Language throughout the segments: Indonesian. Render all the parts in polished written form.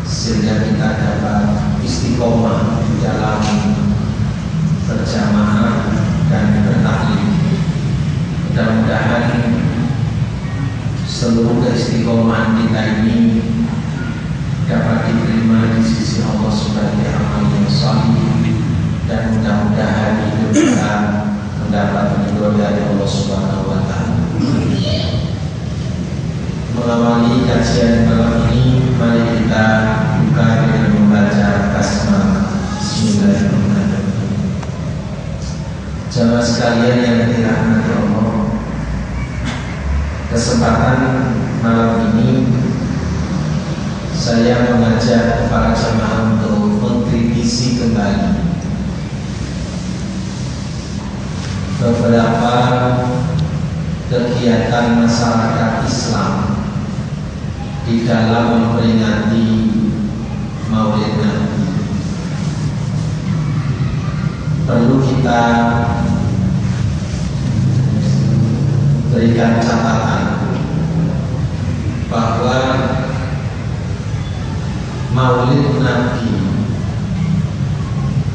sehingga kita dapat istiqomah di dalam berjamaah dan bertaklim. Mudah-mudahan seluruh keistiqomahan kita ini dapat diterima di sisi Allah sebagai amal yang salih, dan mudah-mudahan hidup kita mendapat ridho dari Allah Subhanahu wa Ta'ala. Mengawali kajian malam ini, mari kita buka dengan membaca basmalah. Bismillahirrahmanirrahim. Jamaah sekalian yang dirahmati Allah, kesempatan malam ini saya mengajak para jamaah untuk mengkritisi kembali beberapa kegiatan masyarakat Islam di dalam memperingati Maulid Nabi. Perlu kita berikan catatan bahwa Maulid Nabi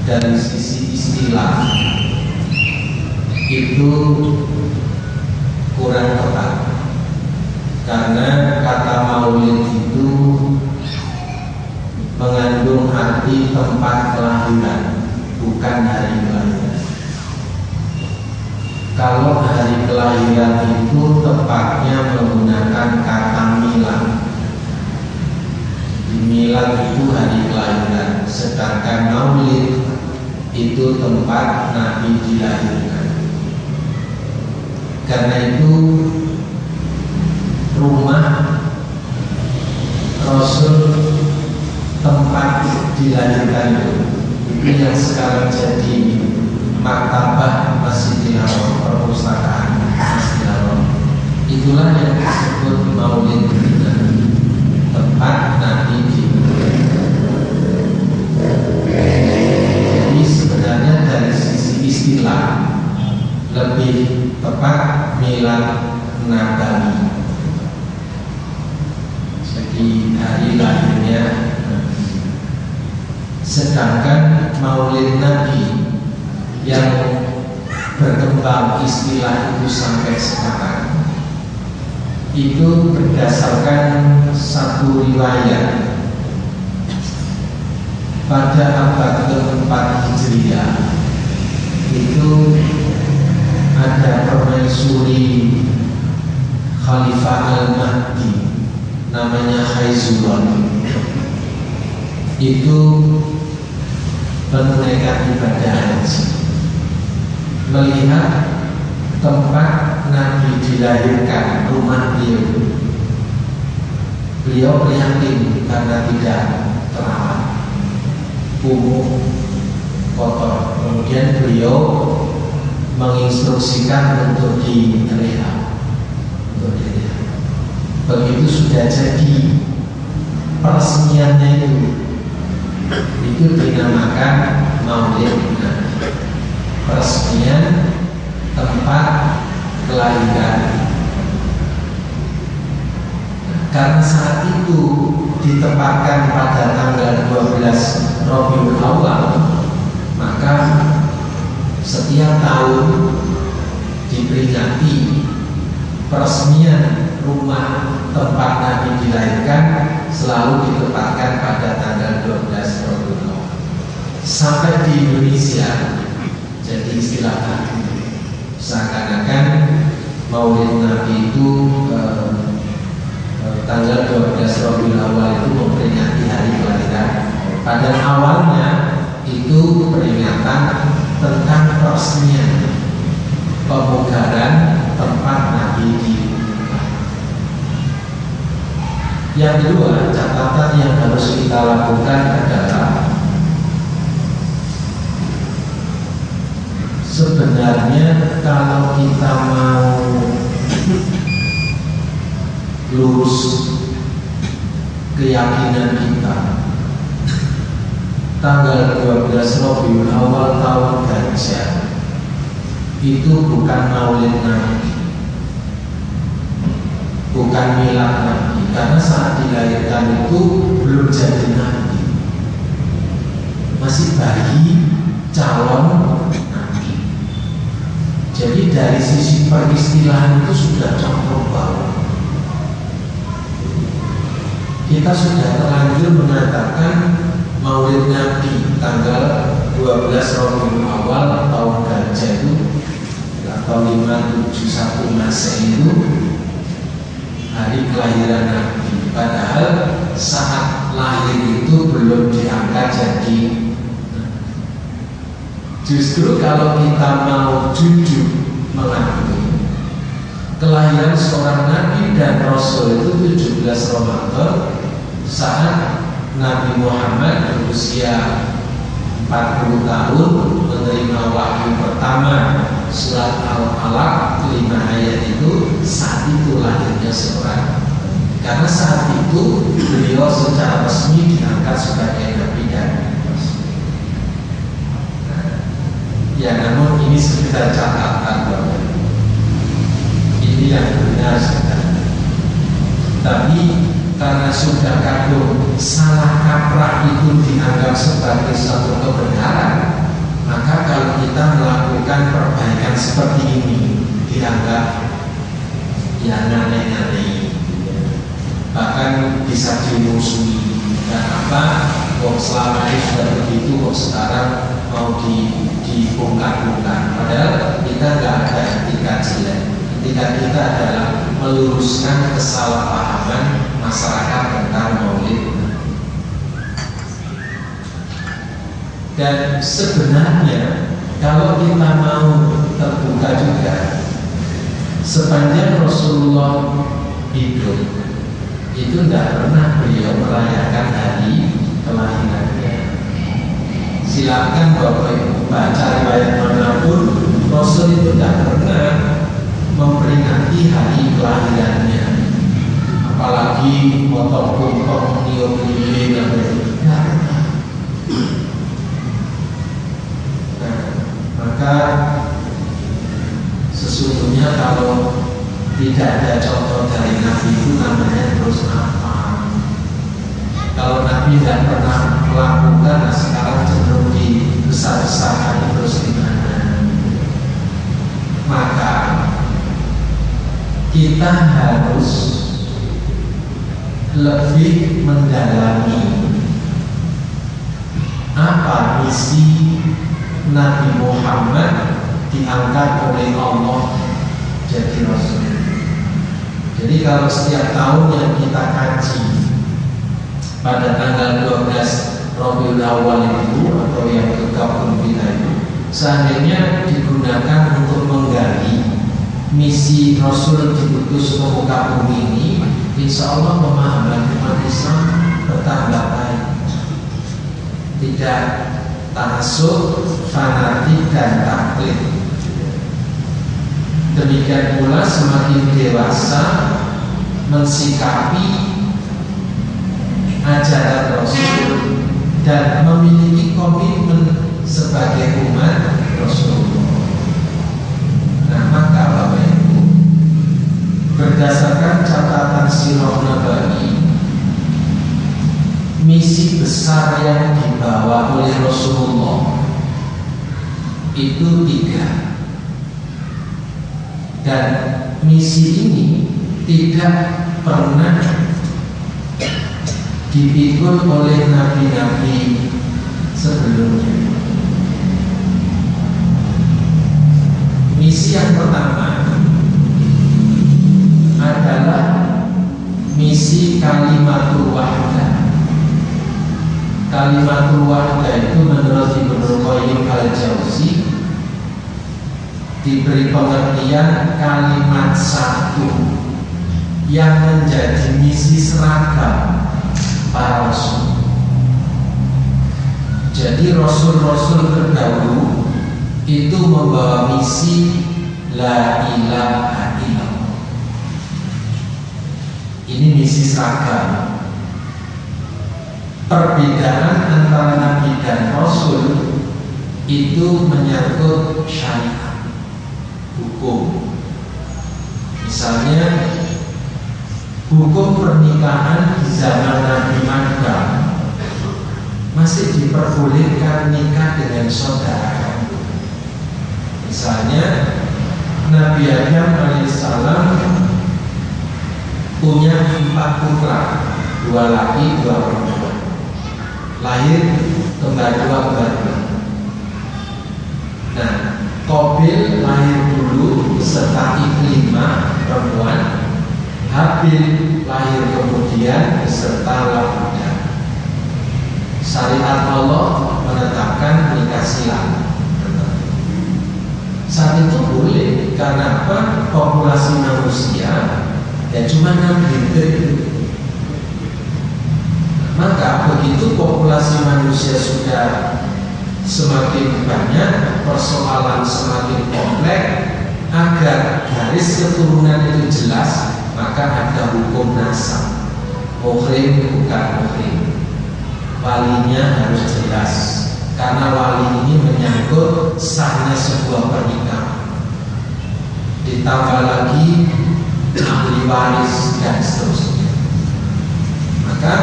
dari sisi istilah itu kurang tepat, karena kata maulid itu mengandung arti tempat kelahiran, bukan hari kelahiran. Kalau hari kelahiran itu tepatnya menggunakan kata milad. Di milad itu hari kelahiran, sedangkan maulid itu tempat Nabi dilahirkan. Karena itu rumah Rasul, tempat dilahirkan itu yang sekarang jadi martabah Masjidil Haram, perpustakaan Masjidil Haram, itulah yang disebut Maulid Nabi, tempat Nabi dilahirkan. Jadi sebenarnya dari sisi istilah lebih tepat milad nabawi, jadi hari lahirnya Nabi. Sedangkan Maulid Nabi yang berkembang istilah itu sampai sekarang itu berdasarkan satu riwayat pada abad ke-4 Hijriah. Itu ada permaisuri Khalifah Al-Mahdi namanya Khaizuron. Itu menunaikan ibadah haji, melihat tempat Nabi dilahirkan, rumah beliau prihatin karena tidak terawat, kumuh, kotor. Kemudian beliau menginstruksikan untuk direhab. Begitu sudah jadi peresmiannya itu dinamakan Maulid Nabi, peresmian tempat kelahiran. Karena saat itu ditempatkan pada tanggal 12 Rabiul Awal, maka setiap tahun diperingati peresmian rumah tempat Nabi dilahirkan selalu ditempatkan pada tanggal 12 Rabiul Awal. Sampai di Indonesia jadi istilah Nabi, seakan-akan Maulid Nabi itu tanggal 12 Rabiul Awal itu memperingati hari kelahiran. Pada awalnya itu peringatan tentang peresmian pemugaran tempat Nabi di. Yang kedua, catatan yang harus kita lakukan adalah sebenarnya kalau kita mau lurus keyakinan kita, tanggal 12 Rabiul Awal tahun Gajah itu bukan Maulid Nabi, bukan milad Nabi, karena saat dilahirkan itu belum jadi nabi, masih bayi calon nabi. Jadi dari sisi peristilahan itu sudah campur baur. Kita sudah terlanjur mengatakan Maulid Nabi tanggal 12 Rabiul Awal tahun Gajah itu atau 571 Masehi itu hari kelahiran Nabi. Padahal saat lahir itu belum diangkat jadi. Justru kalau kita mau jujur mengakui kelahiran seorang Nabi dan Rasul itu 17 Ramadan saat Nabi Muhammad berusia 40 tahun menerima wahyu pertama surat Al-Alaq 5 ayat itu. Saat itu lahirnya seorang, karena saat itu beliau secara resmi diangkat sebagai Nabi dan Rasul. Ya, namun ini sekedar catatan Bapak. Ini yang benar sebenarnya. Tapi karena sudah kadung salah kaprah itu dianggap sebagai suatu kebenaran, maka kalau kita melakukan perbaikan seperti ini dianggap ya aneh-aneh, bahkan bisa dimusuhi. Dan apa? Kok selama ini sudah begitu, kok sekarang mau dibongkar-bongkar? Padahal kita nggak ada etika jelek. Etika kita adalah meluruskan kesalahpahaman masyarakat tentang Maulid. Dan sebenarnya kalau kita mau terbuka juga, sepanjang Rasulullah hidup itu tidak pernah beliau merayakan hari kelahirannya. Silakan Bapak Ibu baca riwayat manapun, Rasul itu tidak pernah memperingati hari kelahirannya, apalagi motor kumpul niup lilin dan tidak pernah. Nah, maka sesungguhnya kalau tidak ada contoh dari Nabi itu namanya terus apa? Kalau Nabi tidak pernah melakukan, nah sekarang cenderung dibesar-besarkan terus gimana? Maka kita harus lebih mendalami apa misi Nabi Muhammad diangkat oleh Allah jadi Rasul. Jadi kalau setiap tahun yang kita kaji pada tanggal 12 Rabiul Awal itu atau yang ke-20 itu seandainya digunakan untuk menggali misi Rasul diutus ke muka bumi ini, insya Allah pemahaman umat Islam bertambah baik, tidak taksub, fanatik dan taklid. Demikian pula semakin dewasa mensikapi ajaran Rasul dan memiliki komitmen sebagai umat Rasulullah. Nah, maka Bapak Ibu, berdasarkan catatan Sirah Nabawi, misi besar yang dibawa oleh Rasulullah itu 3. Dan misi ini tidak pernah dipikul oleh nabi-nabi sebelumnya. Misi yang pertama adalah misi kalimatul wahdah. Kalimatul wahdah itu menurut Ibnu Qayyim al-Jauzi diberi pengertian kalimat satu yang menjadi misi seragam para rasul. Jadi rasul-rasul terdahulu itu membawa misi la ilaha illallah. Ini misi seragam. Perbedaan antara nabi dan rasul itu menyangkut syariat, hukum. Misalnya hukum pernikahan di zaman Nabi Maka masih diperbolehkan nikah dengan saudara. Misalnya Nabi Adam alaihissalam punya 4 putra, 2 laki 2 perempuan, lahir kembar 2. Nah, Qabil lahir dulu beserta Iklimah perempuan, Habil lahir kemudian beserta Labuda. Syariat Allah menetapkan nikah silang. Saat itu boleh, karena apa? Populasi manusia ya cuma 6 bintik. Maka begitu populasi manusia sudah semakin banyak, persoalan semakin kompleks, agar garis keturunan itu jelas, maka ada hukum nasab. Muhrim bukan muhrim, walinya harus jelas, karena wali ini menyangkut sahnya sebuah pernikahan. Ditambah lagi ahli waris dan seterusnya. Maka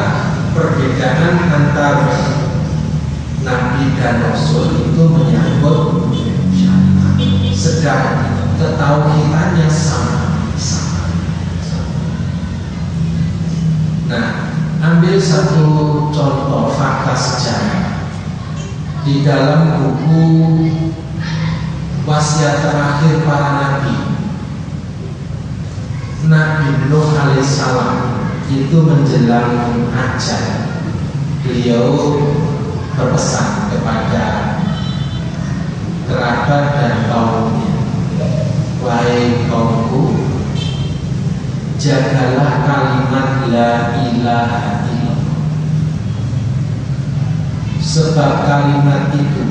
perbedaan antara Nabi dan Rasul itu menyangkut syariat, sedang ketauhidannya sama. Nah, ambil satu contoh fakta sejarah di dalam buku wasiat terakhir para nabi. Nabi Nuh alaihissalam itu menjelang ajal, beliau berpesan kepada kerabat dan kaumnya, wahai kaumku, jagalah kalimat la ilaha illallah, sebab kalimat itu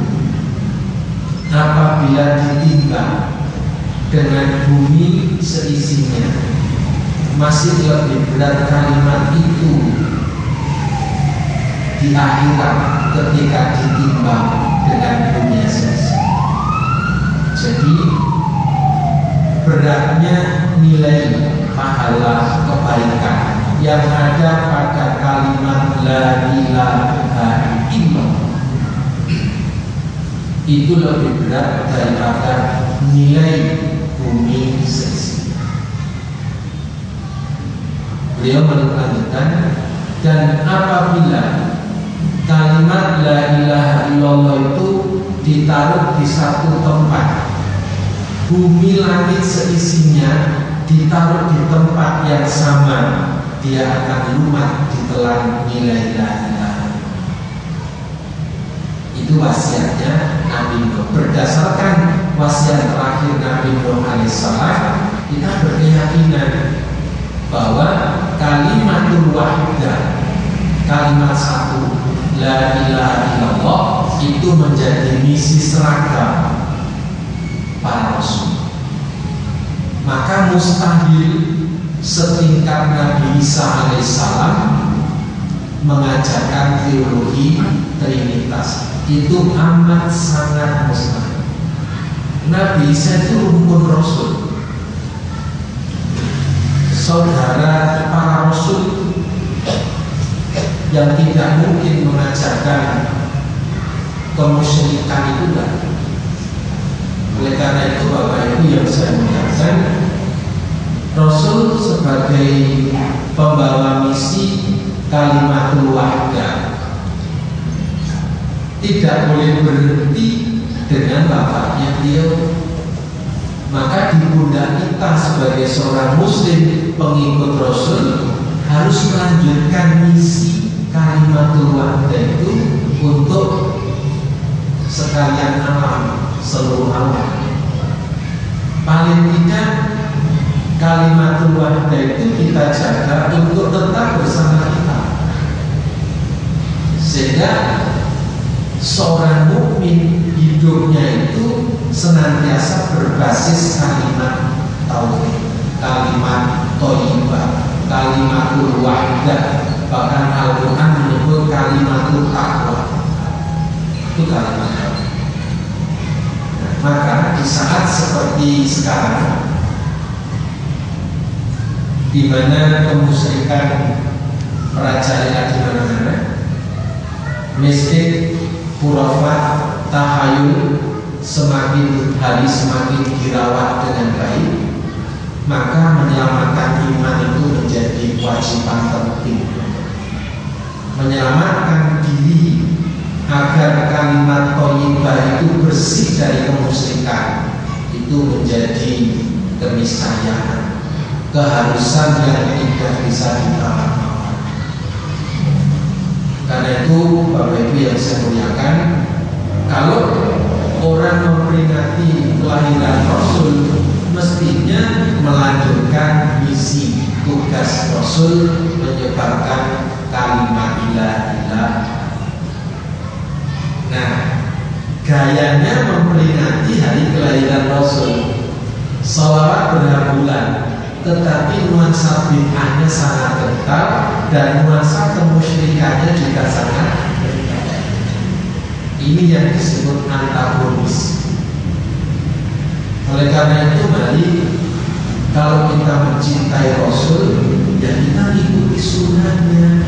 apabila ditimbang dengan bumi seisinya, masih lebih berat kalimat itu di akhirat ketika ditimbang dengan dunia seisinya. Jadi beratnya nilai pahala kebaikan yang ada pada kalimat la ilaha illallah itu lebih berat daripada nilai bumi seisinya. Beliau melanjutkan, dan apabila kalimat la ilaha illallah itu ditaruh di satu tempat, bumi langit seisinya ditaruh di tempat yang sama, dia akan lumat ditelan nilai la ilaha. Itu wasiatnya Nabi Nuh. Berdasarkan wasiat terakhir Nabi Nuh alaihissalam, kita berkeyakinan bahwa kalimatul wahidah, kalimat satu la ilaha illallah itu menjadi misi seragam para rasul. Maka mustahil setingkat Nabi Isa alaihissalam mengajarkan teologi Trinitas. Itu amat sangat mustahil. Nabi Isa itu rumpun rasul, saudara para rasul yang tidak mungkin mengajarkan kemusyrikan itu enggak. Oleh karena itu Bapak Ibu yang saya muliakan, Rasul sebagai pembawa misi kalimatul wahidah tidak boleh berhenti dengan bapaknya beliau. Maka di pundak kita sebagai seorang muslim pengikut Rasul harus melanjutkan misi kalimatul wahidah itu untuk sekalian alam, seluruh alam. Paling tidak kalimatul wahidah itu kita jaga untuk tetap bersama kita, sehingga seorang mukmin hidupnya itu senantiasa berbasis kalimat tauhid, kalimat thayyibah, kalimatul wahidah. Bahkan Al-Quran menyebut kalimatul taqwa, itu kalimat tauhid. Maka di saat seperti sekarang, di mana kemusyrikan merajalela di mana-mana, mistik, khurafat, tahayul semakin hari semakin dirawat dengan baik, maka menyelamatkan iman itu menjadi kewajiban penting. Menyelamatkan diri agar kalimat thayyibah itu bersih dari kemusyrikan itu menjadi keniscayaan, keharusan yang tidak bisa ditawar-tawar. Karena itu Bapak Ibu yang saya muliakan, kalau orang memperingati kelahiran Rasul, mestinya melanjutkan misi tugas Rasul menyebarkan kalimat la ilaha. Nah, gayanya memperingati hari kelahiran Rasul, sholawat berhambulan, tetapi nuansa bid'ahnya sangat kental dan nuansa kemusyrikannya juga sangat kental. Ini yang disebut antagonis. Oleh karena itu, mari kalau kita mencintai Rasul, ya kita ikuti sunnahnya,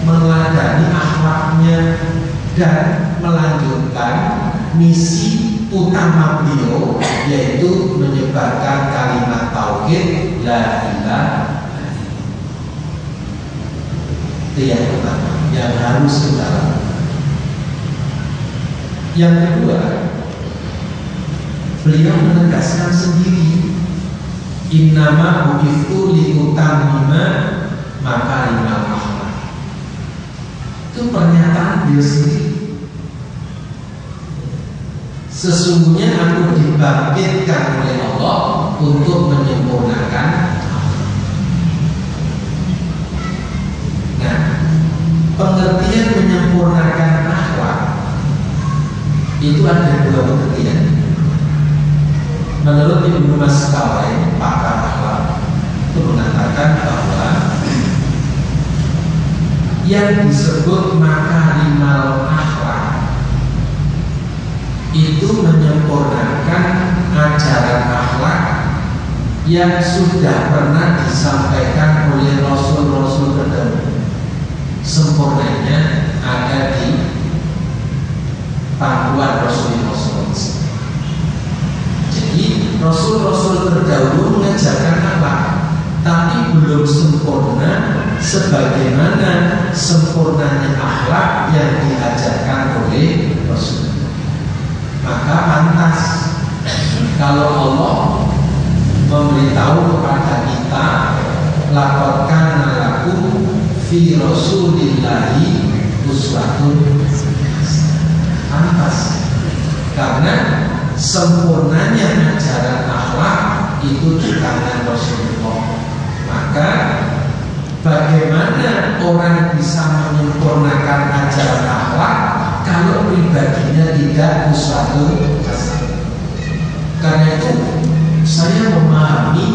meladani akhlaknya, dan melanjutkan misi utama beliau, yaitu menyebarkan kalimat tauhid la ilaha. Itu yang pertama yang harus kita lakukan. Yang kedua, beliau menegaskan sendiri, innama bu'itsu liutammima makarimal akhlak. Itu pernyataan beliau sendiri. Sesungguhnya aku dibangkitkan oleh Allah untuk menyempurnakan. Nah, pengertian menyempurnakan akhlak itu ada dua pengertian. Menurut Ibnu Maskawai, pakar akhlak, itu mengatakan bahwa yang disebut makarimal akhlak itu menyempurnakan ajaran akhlak yang sudah pernah disampaikan oleh Rasul-Rasul terdahulu. Sempurnanya ada di pangkuan Rasulullah SAW. Jadi Rasul-Rasul terdahulu mengajarkan akhlak, tapi belum sempurna sebagaimana sempurnanya akhlak yang diajarkan oleh Rasul. Maka pantas kalau Allah memberitahu kepada kita, laqad kana lakum fi rasulillahi uswatun hasanah. Pantas, karena sempurnanya ajaran akhlak itu di tangan Rasulullah. Maka bagaimana orang bisa menyempurnakan ajaran akhlak kalau pribadinya tidak uswatun hasanah? Karena itu saya memahami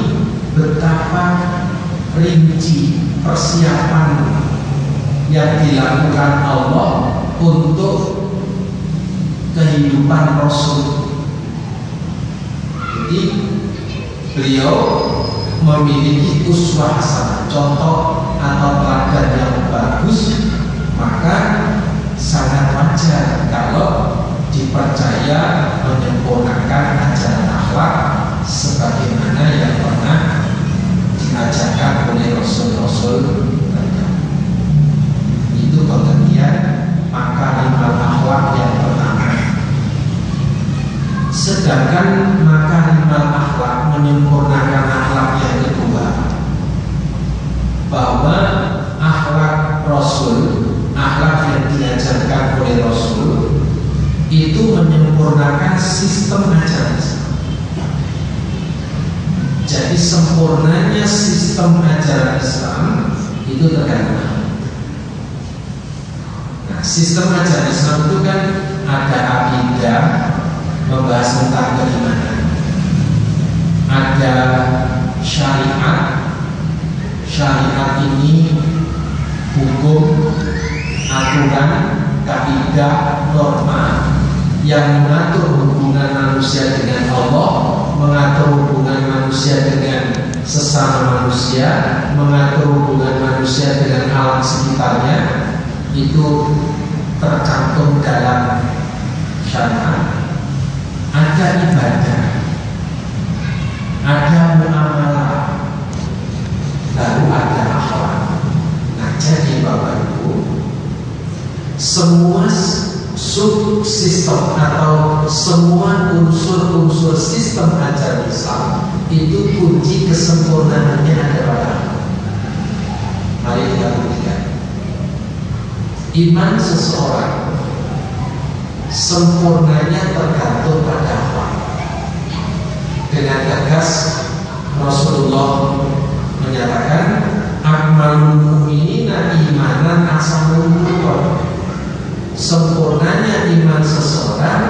betapa rinci persiapan yang dilakukan Allah untuk kehidupan Rasul. Jadi beliau memiliki uswah hasanah, contoh atau teladan yang bagus, maka sangat wajar kalau dipercaya menyempurnakan ajaran akhlak sebagaimana yang pernah diajarkan oleh Rasul-Rasul. Itu pengertian makarimal akhlak yang pertama. Sedangkan makarimal akhlak menyempurnakan akhlak yang kedua, bahwa akhlak Rasul, akhlak yang diajarkan oleh Rasul itu menyempurnakan sistem ajaran Islam. Jadi sempurnanya sistem ajaran Islam itu tergantung. Nah, sistem ajaran Islam itu kan ada akidah, membahas tentang keimanan, ada syariat. Syariat ini hukum, aturan, kaidah, norma yang mengatur hubungan manusia dengan Allah, mengatur hubungan manusia dengan sesama manusia, mengatur hubungan manusia dengan alam sekitarnya, itu tercantum dalam syariat. Ada ibadah, ada muamalah, lalu ada akhlak. Nah, jadi Bapak Ibu, semua subsistem atau semua unsur-unsur sistem ajaran Islam itu kunci kesempurnaannya ada pada Allah. Mari kita buktikan. Iman seseorang sempurnanya tergantung pada Allah. Dengan tegas Rasulullah menyatakan, akmalul mu'minina imanan asalul qulub. Sempurnanya iman seseorang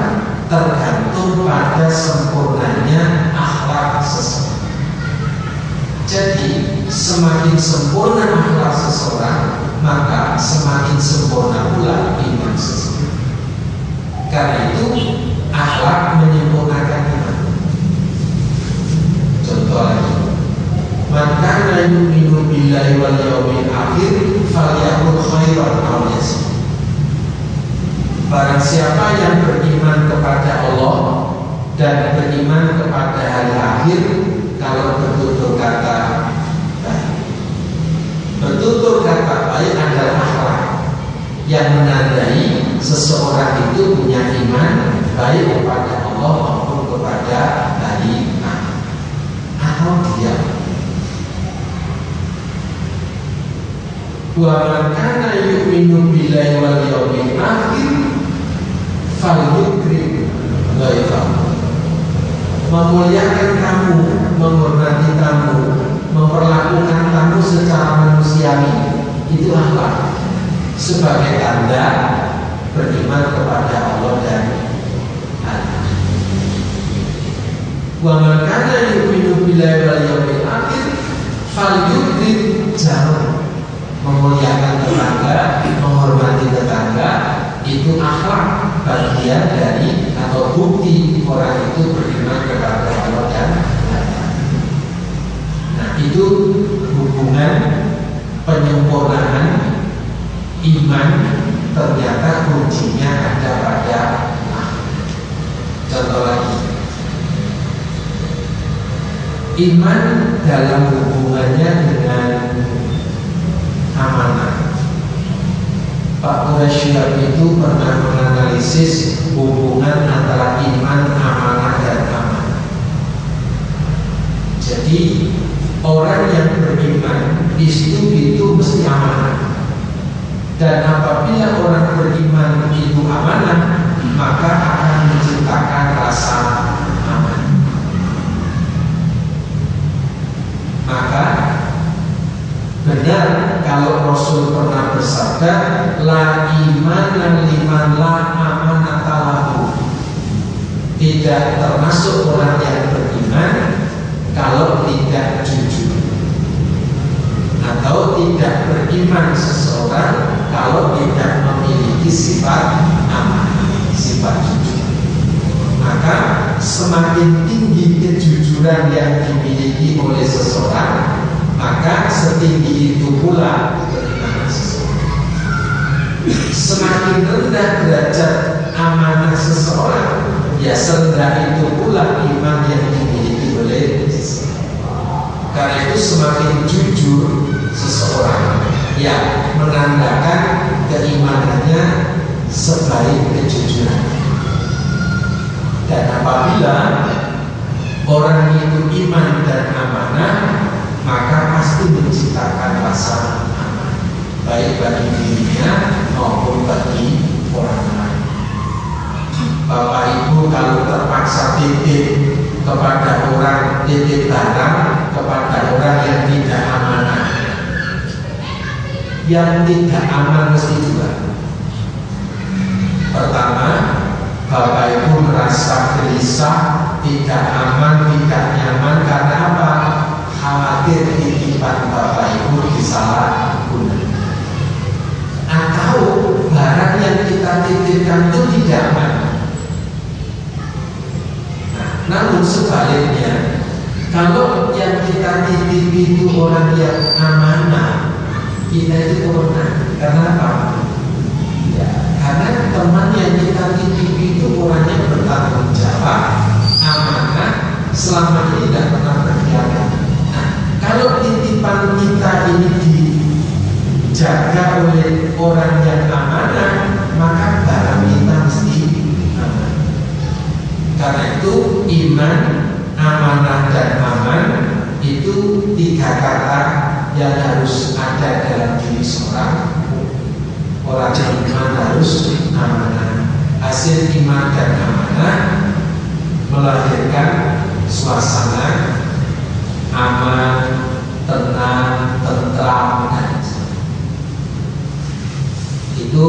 tergantung pada sempurnanya akhlak seseorang. Jadi semakin sempurna akhlak seseorang, maka semakin sempurna pula iman seseorang. Karena itu akhlak menyempurnakan iman. Contoh lagi, man kana yu'minu billahi wal yawmil akhir falyaqul khairan aw liyasmut. Barang siapa yang beriman kepada Allah dan beriman kepada hari akhir, kalau bertutur kata baik. Bertutur kata baik adalah akhlak yang menandai seseorang itu punya iman baik kepada Allah maupun kepada hari akhir. Atau dia wa man kana yu'minu billahi wal yawmil akhir falyukrim ghaifahu. Memuliakan tamu, menghormati tamu, memperlakukan tamu secara manusiawi, itu akhlak sebagai tanda beriman kepada Allah dan Allah. Wa man kana yu'minu billahi wal yawmil akhir falyukrim jarahu. Memuliakan tetangga, menghormati tetangga, itu akhlak, bagian dari atau bukti orang itu beriman kepada Allah dan Allah. Nah, itu hubungan penyempurnaan iman ternyata kuncinya ada pada akhlak. Contoh lagi, iman dalam hubungannya dengan amanah. Pak Quraisyiyah itu pernah menganalisis hubungan antara iman, amanah, dan amanah. Jadi orang yang beriman di situ itu mesti amanah. Dan apabila orang beriman itu amanah, maka akan menciptakan rasa aman. Maka benar kalau Rasul pernah bersabda, la iman liman la amanata lahu. Tidak termasuk orang yang beriman kalau tidak jujur, atau tidak beriman seseorang kalau tidak memiliki sifat amanah, sifat jujur. Maka semakin tinggi kejujuran yang dimiliki oleh seseorang, maka setinggi itu pula beriman seseorang. Semakin rendah derajat amanah seseorang, ya serendah itu pula iman yang dimiliki oleh seseorang. Karena itu semakin jujur seseorang, ya menandakan keimanannya sebaik kejujuran. Dan apabila orang itu iman dan amanah, maka pasti menciptakan rasa aman, baik bagi dirinya maupun bagi orang lain. Bapak Ibu kalau terpaksa titip kepada orang, titip barang kepada orang yang tidak amanah, yang tidak aman mesti juga. Pertama, Bapak Ibu merasa gelisah, tidak aman, tidak nyaman. Karena apa? Khawatir titipan Bapak Ibu disalahgunakan, atau barang yang kita titipkan itu tidak aman. Nah, namun sebaliknya, Kalau yang kita titip itu orang yang amanah, kita itu pernah. Karena apa? Ya, karena teman yang kita titip itu orangnya bertanggung jawab, amanah, selama ini tidak pernah berkhianat. Nah, kalau titipan kita ini dijaga oleh orang yang amanah, maka barang kita mesti aman. Karena itu iman, amanah dan aman itu tiga kata yang harus ada dalam diri seorang. Orang beriman harus amanah. Hasil iman dan amanah melahirkan suasana aman, tenang, tentram, dan itu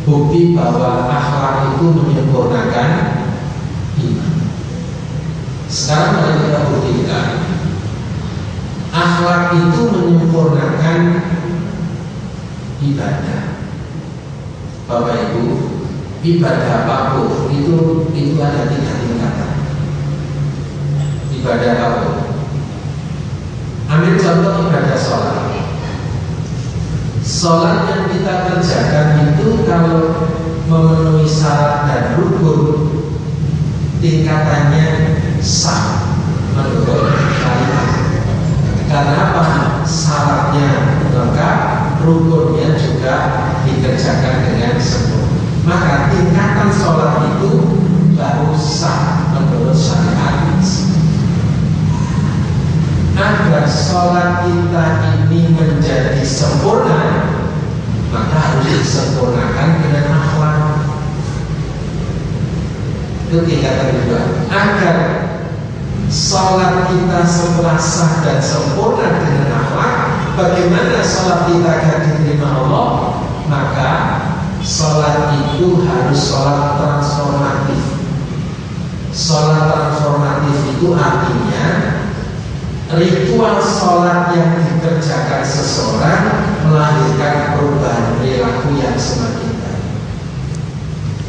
bukti bahwa akhlak itu menyempurnakan iman. Sekarang mari kita buktikan akhlak itu menyempurnakan ibadah. Bapak Ibu, ibadah apapun itu ada 3 tingkatan. Ibadah apapun. Ambil contoh ibadah sholat. Sholat yang kita kerjakan itu kalau memenuhi syarat dan rukun, tingkatannya sah menurut syariat. Karena apa? Syaratnya lengkap, rukunnya juga dikerjakan dengan sempurna. Maka tingkatan sholat itu baru sah menurut syariat. Agar sholat kita ini menjadi sempurna, maka harus disempurnakan dengan akhlak. Itu tingkatan kedua. Agar sholat kita sah dan sempurna dengan akhlak, bagaimana sholat kita akan diterima Allah? Maka sholat itu harus sholat transformatif. Sholat transformatif itu artinya ritual sholat yang dikerjakan seseorang melahirkan perubahan perilaku yang semakin baik.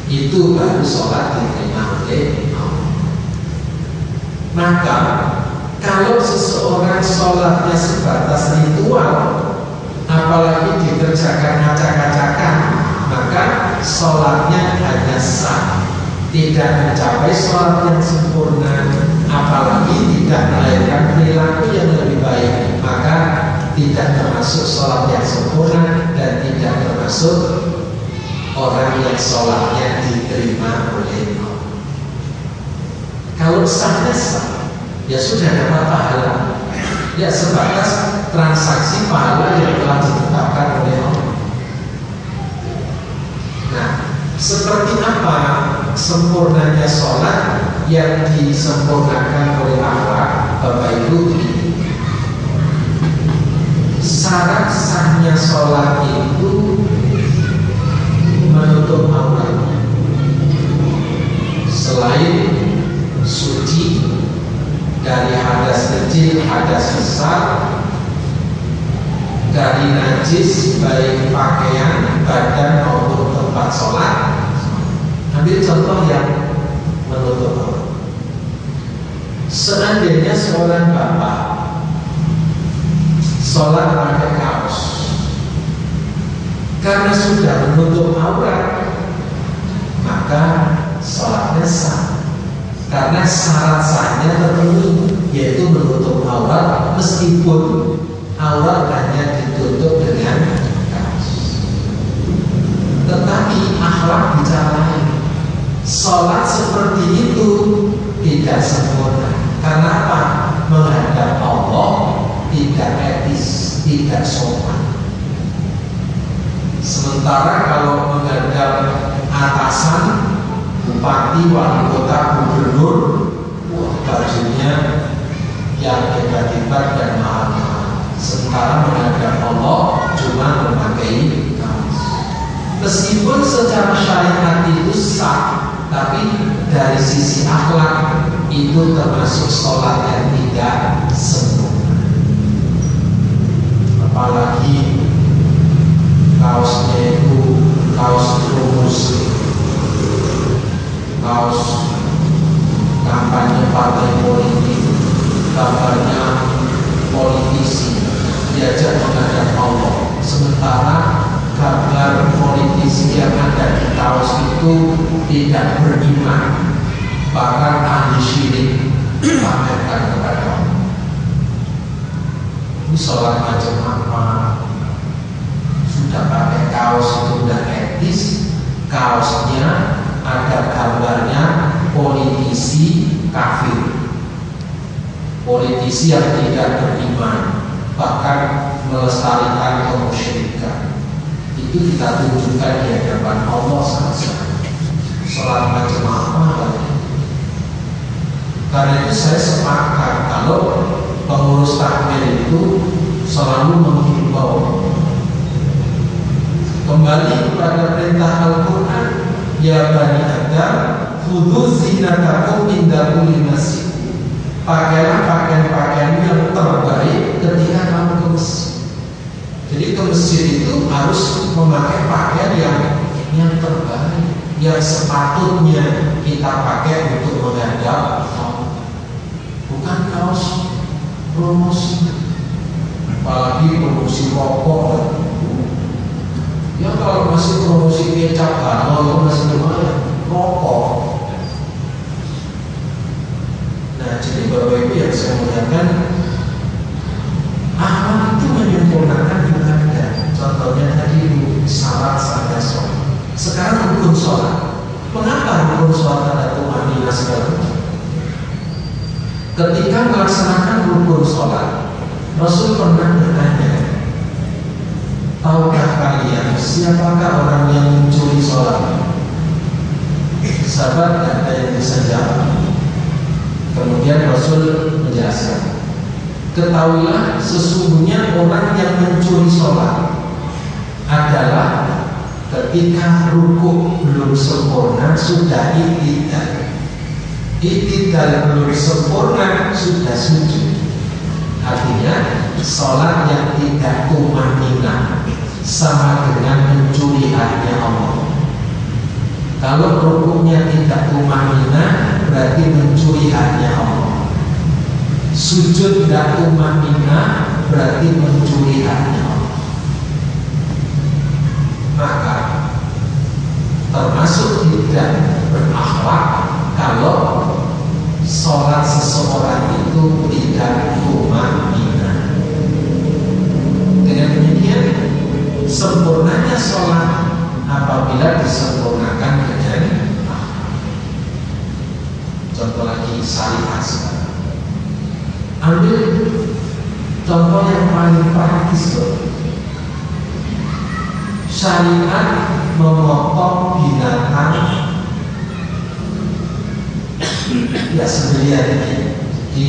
Itu baru sholat diterima oleh Allah. Maka kalau seseorang sholatnya sebatas ritual, apalagi dikerjakan acak-acakan, maka sholatnya hanya sah, tidak mencapai sholat yang sempurna, apalagi tidak melahirkan perilaku yang lebih baik, maka tidak termasuk sholat yang sempurna dan tidak termasuk orang yang sholatnya diterima oleh Allah. Kalau sahnya sah, ya sudah dapat pahala, ya sebatas transaksi pahala yang telah ditetapkan oleh Allah. Nah, seperti apa sempurnanya sholat yang disempurnakan oleh akhlak? Bapak Ibu, syarat sahnya sholat itu menutup aurat. Selain suci dari hadas kecil, hadas besar, dari najis baik pakaian, badan maupun tempat sholat. Ambil contoh yang menutup aurat. Seandainya seorang bapak sholat pakai kaos, karena sudah menutup aurat, maka sholatnya sah. Karena syarat sahnya terpenuhi, yaitu menutup aurat, meskipun aurat hanya ditutup dengan kaos. Tetapi akhlak bicara lain. Sholat seperti itu tidak sempurna. Karena apa? Menghadap Allah tidak etis, tidak sopan. Sementara kalau menghadap atasan, bupati, wali kota, gubernur, bajunya yang hebat-hebat dan mahal-mahal. Sementara menghadap Allah cuma memakai kaos. Meskipun secara syariat itu sah, tapi dari sisi akhlak itu termasuk sholat yang tidak sempurna. Apalagi kaosnya itu kaos rumus, kaos kampanye partai politik, gambarnya politisi diajak menghadap Allah, sementara gambar politisi yang ada di kaos itu tidak beriman, bahkan ahli syirik, pamerkan kepada Allah. Ini sholat macam apa? Sudah pakai kaos itu udah etis, kaosnya ada gambarnya politisi kafir, politisi yang tidak beriman, bahkan melestarikan kemusyrikan. Itu kita tunjukkan di hadapan Allah saja. Sholat macam apa? Karena itu saya sepakat kalau pengurus takmir itu selalu menghimbau kembali kepada perintah Al-Quran, ya Bani Adam, khudhu zinatakum inda kulli masjid. Pakailah pakaian-pakaian yang terbaik ketika kamu ke masjid. Jadi ke masjid itu harus memakai pakaian yang terbaik, yang sepatutnya kita pakai untuk menghadap Allah. Bukan kaos promosi, apalagi promosi rokok. Ya kalau masih promosi kecap kalau itu masih lumayan, rokok. Nah, jadi Bapak Ibu yang saya muliakan, amal itu menyempurnakan ibadah. Contohnya tadi salat saja sholat. Sekarang rukun sholat. Mengapa rukun sholat ada tumanina segala macam? Ketika melaksanakan rukun sholat, Rasul pernah bertanya, tahukah kalian siapakah orang yang mencuri sholat? Sahabat ada yang bisa jawab. Kemudian Rasul menjelaskan, ketahuilah sesungguhnya orang yang mencuri sholat adalah ketika rukuk belum sempurna sudah i'tidal, i'tidal belum sempurna sudah sujud. Artinya sholat yang tidak tumanina sama dengan mencuri haknya Allah. Kalau rukuknya tidak tumanina berarti mencuri haknya Allah. Sujud tidak tumanina berarti mencuri haknya Allah. Maka termasuk tidak berakhlak kalau sholat seseorang itu tidak tumanina. Dengan demikian sempurnanya sholat apabila disempurnakan dengan contoh lagi syariat sekarang. Ambil contoh yang paling praktis loh. Syariat memotong binatang ya sembelihan, jadi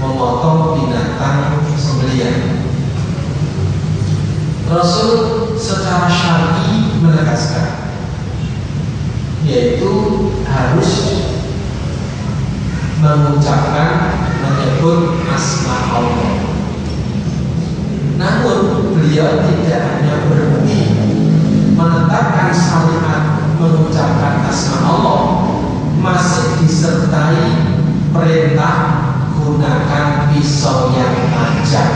memotong binatang sembelihan. Rasul secara syar'i menegaskan, yaitu harus mengucapkan, menyebut asma Allah. Namun beliau tidak hanya berhenti menetapkan syariat mengucapkan asma Allah, masih disertai perintah gunakan pisau yang tajam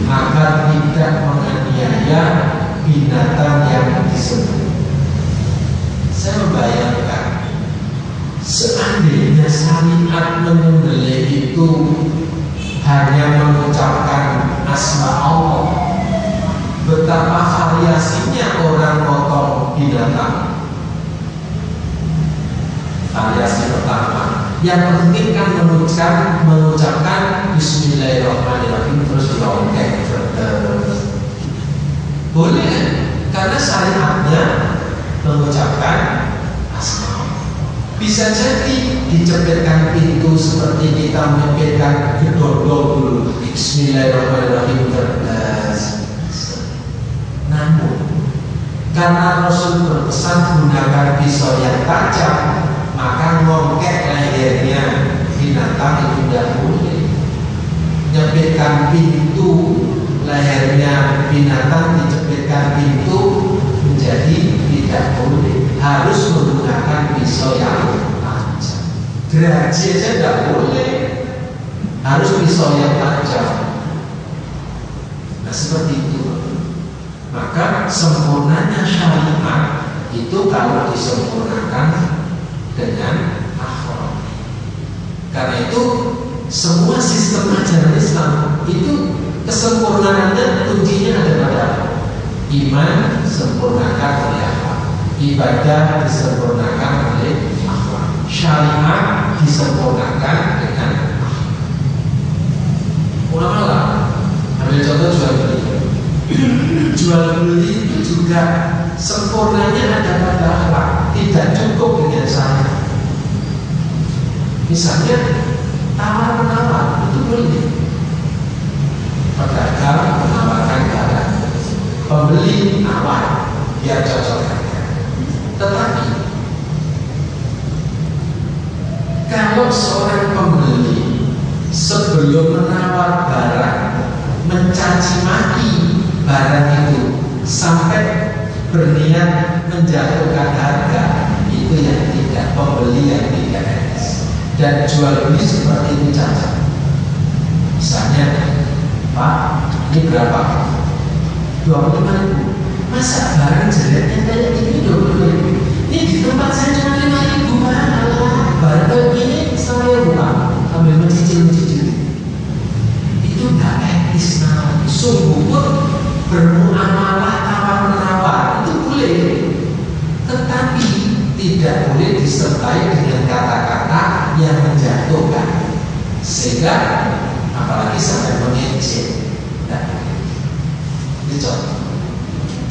agar tidak menganiaya binatang yang disebut. Saya membayangkan seandainya syariat menyembelih itu hanya mengucapkan asma Allah, betapa variasinya orang potong binatang. Variasi pertama, yang penting kan mengucapkan Bismillahirrahmanirrahim terus diongkek. Boleh, karena syariatnya mengucapkan asma. Bisa jadi dicepetkan pintu seperti kita menyepetkan gedor-gedor dulu Bismillahirrahmanirrahim terus. Namun karena Rasul berpesan gunakan pisau yang tajam, maka ngongkek lehernya binatang itu tidak boleh. Nyepetkan pintu lehernya binatang, dicepetkan pintu menjadi tidak boleh. Harus menggunakan pisau yang tajam. Gergaji saja tidak boleh. harus pisau yang tajam. Nah seperti itu. Maka sempurnanya syariat itu kalau disempurnakan dengan akhlak. Karena itu semua sistem ajaran Islam itu kesempurnaannya kuncinya ada pada iman sempurnakan oleh akhlak, ibadah disempurnakan oleh akhlak, syariat disempurnakan dengan akhlak. Ulama ambil contoh jual beli. Jual beli itu juga sempurnanya ada pada akhlak, tidak cukup dengan syariat. Misalnya tawar menawar itu boleh. Pedagang menawarkan barang, pembeli nawar biar cocok harga. Tetapi kalau seorang pembeli sebelum menawar barang mencaci maki barang itu sampai berniat menjatuhkan harga, itu yang tidak, pembeli yang tidak etis. Dan jual beli seperti itu cacat. Misalnya, Pak, ini berapa? 25.000. Masa barang jeleknya kayak ini 20.000? Ini di tempat saya cuma 5.000 Pak. Barang kayak ini saya buang, ambil mencicil-mencicil. Itu tidak etis namanya. Sungguh pun bermuamalah tawar-menawar itu boleh, tetapi tidak boleh disertai dengan kata-kata yang menjatuhkan, sehingga apalagi sampai mengejek. Ini contoh.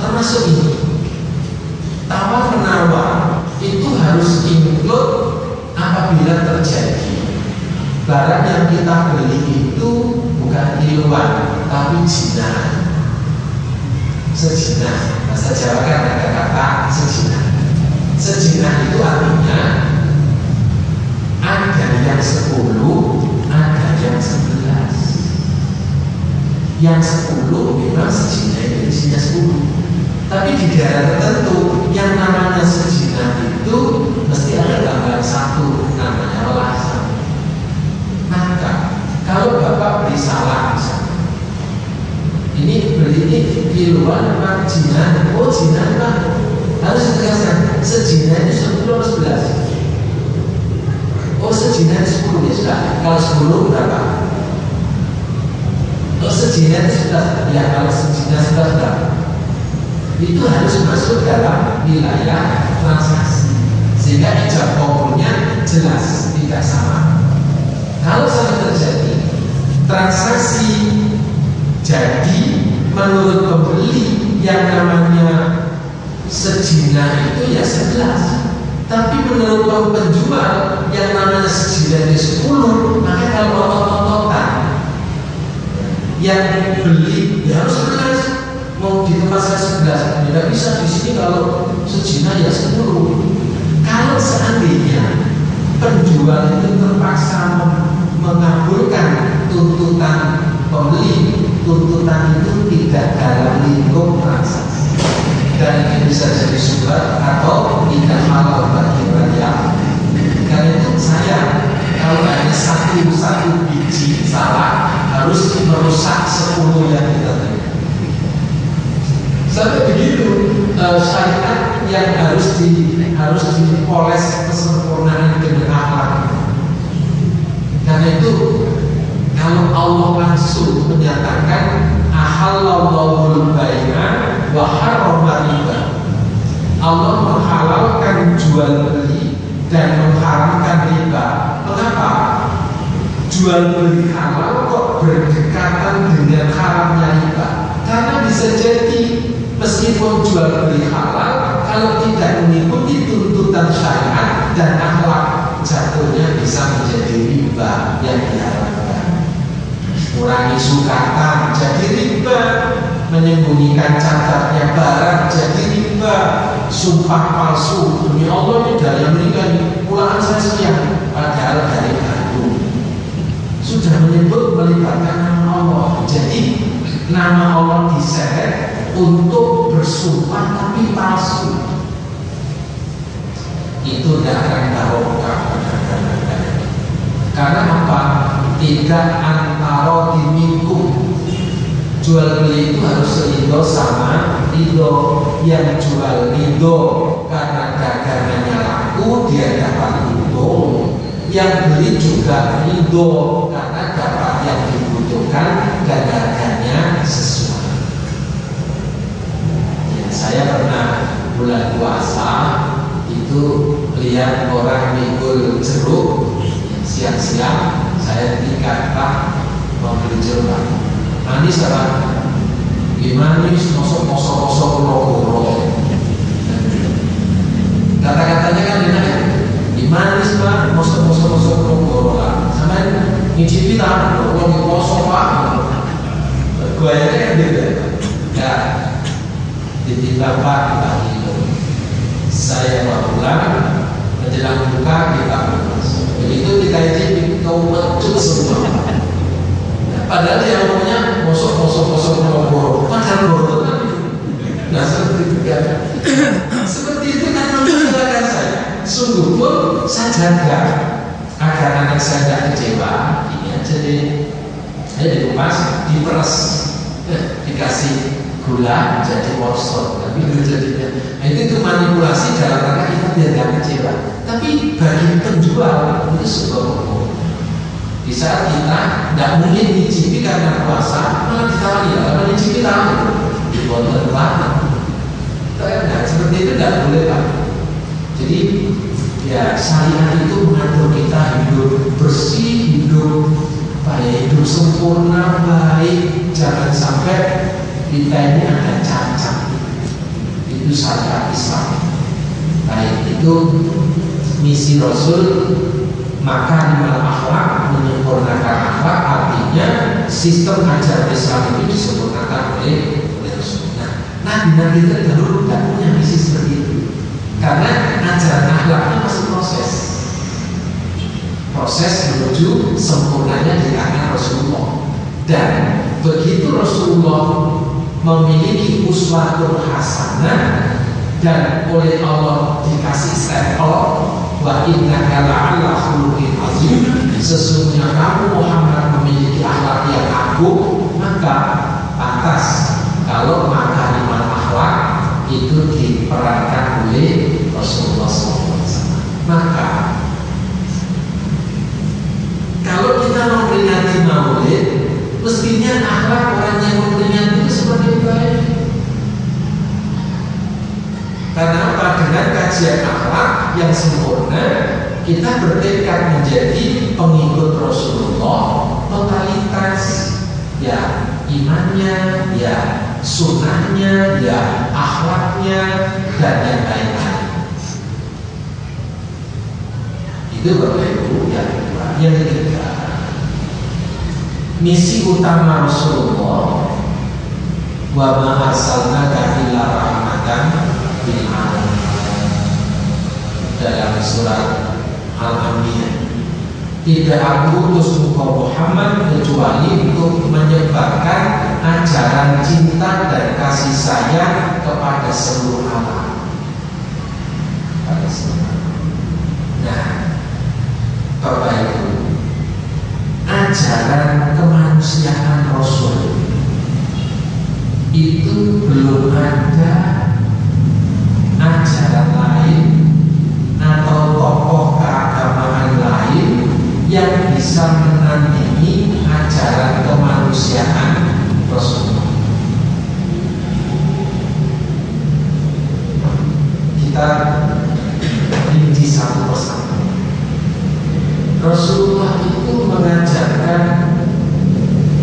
Termasuk ini, tawar-menawar itu harus include apabila terjadi barang yang kita beli itu bukan iluan, tapi jinah. Sejinah, bahasa Jawa kan ada kata sejinah. Sejinah itu artinya ada yang 10, ada yang 11. Yang 10 memang sejinah itu isinya 10. Tapi di daerah tertentu yang namanya sejinah itu mesti ada tambahan 1, namanya welasan. Maka kalau Bapak beli salah misalnya, ini beli ini kiloan apa jinan? Oh jinan Pak, harus ditegaskan sejina itu 10 atau 11. Oh sejina itu 10 ya sudah. Kalau 10 berapa? Oh sejina itu 11. Ya kalau sejina 11 berapa? Itu harus masuk dalam wilayah transaksi, sehingga ijab kabulnya jelas, tidak sama. Kalau sampai terjadi transaksi jadi menurut pembeli yang namanya sejina itu ya 11, tapi menurut penjual yang namanya sejina itu 10, maka kalau otot-ototan yang beli ya harus 11, mau di tempat saya 11, tidak bisa di sini kalau sejina ya 10. Kalau seandainya penjual itu terpaksa mengabulkan tuntutan pembeli, tuntutan itu tidak dalam lingkup transaksi, dan itu bisa jadi subhat atau tidak halal bagi rakyat. Karena itu saya kalau hanya satu biji salah harus merusak 10 yang kita terima. Sampai begitu syariat yang harus dipoles kesempurnaan dengan akhlak. Karena itu kalau Allah langsung menyatakan ahallallahu bai'a wa harrama riba, Allah menghalalkan jual beli dan mengharamkan riba. Mengapa? Jual beli halal kok berdekatan dengan haramnya riba? Karena bisa jadi meskipun jual beli halal, kalau tidak mengikuti tuntutan syariat dan akhlak, jatuhnya bisa menjadi riba yang diharapkan. Kurangi sukatan jadi riba, menyembunyikan catatnya barang jadi riba, sumpah palsu demi Allah ini dari Amerika pulangan saya sekian, padahal dari Bandung, sudah menyebut melibatkan nama Allah. Jadi nama Allah diseret untuk bersumpah tapi palsu. Itu tidak akan barokah. Karena apa? tidak antara dimikum. Jual beli itu harus ridho sama ridho. Yang jual ridho karena dagangannya laku, dia dapat untung. Yang beli juga ridho karena dapat yang dibutuhkan dan harganya sesuai. Ya, saya pernah bulan puasa itu lihat orang mikul jeruk, siang-siang saya tingkat, Pak, mau beli jeruk, Pak, manis apa? Gimana nih, mosok-mosok goro-goro. Kata-katanya kan enak ya, manis, Pak, mosok-mosok goro-goro lah. Sampai ngicipi lah, kalau mosok, Pak, guanya kan beda. Ya, ditimbang, Pak, kita gitu. Saya bawa pulang, menjelang buka kita bebas. Begitu kita icip, kau mecut semua. Nah, padahal yang namanya mosok goro-goro, macam goro kan? Nah, seperti itu kan? Seperti itu kan menjelaskan saya. Sungguh pun saya jaga agar anak saya tidak kecewa. Ini aja deh, dikupas, diperes, dikasih gula jadi morsel, tapi itu jadinya. Nah, itu manipulasi dalam rangka kita biar tidak kecewa. Tapi bagi penjual itu sebuah bohong. Di saat kita tidak mungkin dicicipi karena puasa, malah ditawari, kalau dicicipi tahu di botol pelana. Nah, seperti itu tidak boleh, Pak. Jadi ya syariat itu mengatur kita hidup bersih, hidup sempurna, baik. Jangan sampai kita ini ada cacat. Itu syariat Islam. Baik, itu misi Rasul. Maka minimal akhlak, menyempurnakan akhlak, artinya sistem ajaran Islam itu disempurnakan oleh Rasul. Nabi-nabi terdahulu tidak punya misi seperti itu, karena ajaran akhlaknya masih proses menuju sempurnanya di tangan Rasulullah. Dan begitu Rasulullah memiliki uswatun hasanah dan oleh Allah dikasih stempel wa innaka la'ala khuluqin azim, sesungguhnya kamu Muhammad memiliki akhlak yang agung, maka pantas kalau makarimah akhlak itu diperankan oleh Rasulullah SAW. Maka kalau kita memperingati Maulid, mestinya akhlak orang yang memperingati itu seperti baik. Karena apa? Dengan kajian akhlak yang sempurna, kita bertekad menjadi pengikut Rasulullah totalitas, ya imannya, ya sunnahnya, ya akhlaknya, dan yang lain-lain. Itu Bapak Ibu yang kedua. Yang ketiga, misi utama Rasulullah, wa ma arsalnaka illa rahmatan lil alamin, dalam surat Al-Anbiya. Tidak aku utus engkau Muhammad kecuali untuk menyebarkan ajaran cinta dan kasih sayang kepada seluruh alam. Nah, Bapak Ibu, ajaran kemanusiaan Rasul itu belum ada ajaran lain atau tokoh keagamaan lain yang bisa menandingi ajaran kemanusiaan Rasulullah. Kita rinci satu persatu. Rasulullah itu mengajarkan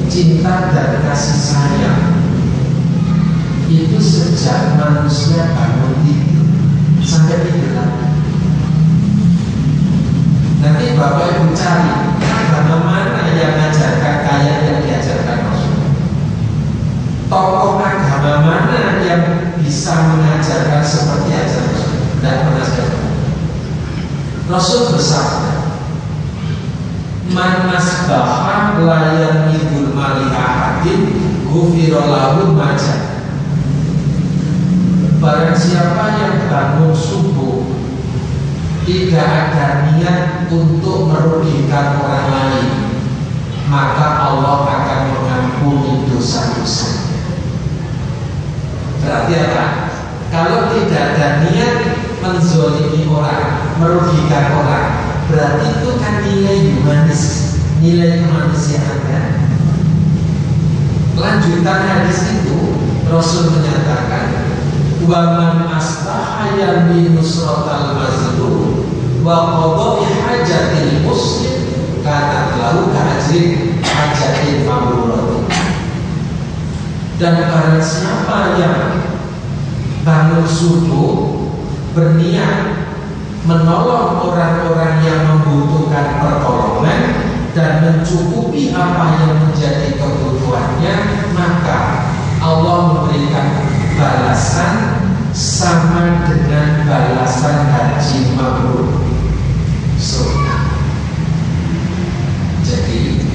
cinta dan kasih sayang itu sejak manusia bangun tidur sampai tidur lagi. Nanti Bapak Ibu cari agama mana yang mengajarkan kayak yang diajarkan Rasulullah. Tokoh agama mana yang bisa mengajarkan seperti ajaran Rasul? Tidak pernah ada. Rasul bersabda, man masbaha layan idul mali ahadin ghufira lahu majah. Barang siapa yang bangun subuh tidak ada niat untuk merugikan orang lain, maka Allah akan mengampuni dosa-dosanya. Berarti apa? Kalau tidak ada niat menzolimi orang, merugikan orang, berarti itu kan nilai humanis, nilai kemanusiaan kan? Lanjutan hadis itu Rasul menyatakan, wa man asbaha yami nusratal mazlum wa qada'i hajatil muslim kanat lahu ka'ajri hajatin mabruratin. Dan barang siapa yang bangun subuh berniat menolong orang-orang yang membutuhkan pertolongan dan mencukupi apa yang menjadi kebutuhannya, maka Allah memberikan balasan sama dengan balasan haji mabrur, surga. Jadi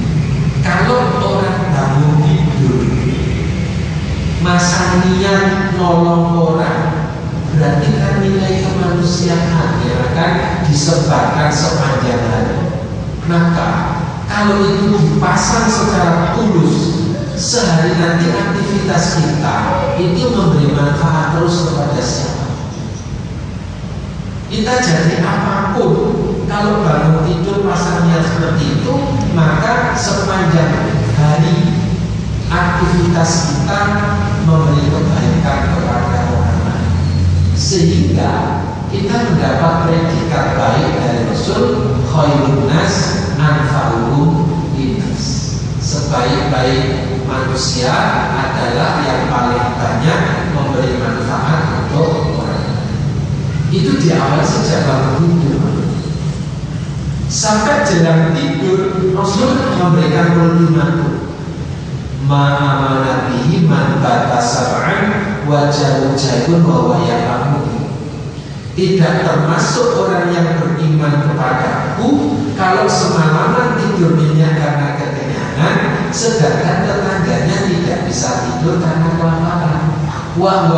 kalau orang bangun tidur masa niat nolong orang, berarti kan nilai kemanusiaan yang akan disebarkan sepanjang hari. Maka kalau itu dipasang secara tulus, sehari nanti aktivitas kita itu memberi manfaat terus kepada siapa. Kita jadi apapun, kalau bangun tidur pasang niat seperti itu, maka sepanjang hari aktivitas kita memberi kebaikan kepada orang lain, sehingga kita mendapat predikat baik dari Rasul, khairun nas anfa'uhum linnas. Sebaik-baik manusia adalah yang paling banyak memberi manfaat untuk orang lain. Itu diawali sejak bangun tidur sampai jelang tidur. Rasul memberikan ultimatum, ma'amana bihi man bata sab'an wajahu jahun wa ya'lamu. Tidak termasuk orang yang beriman kepadaku kalau semalaman tidur nyenyak karena kekenyangan, sedangkan tetangganya tidak bisa tidur karena kelaparan. Wa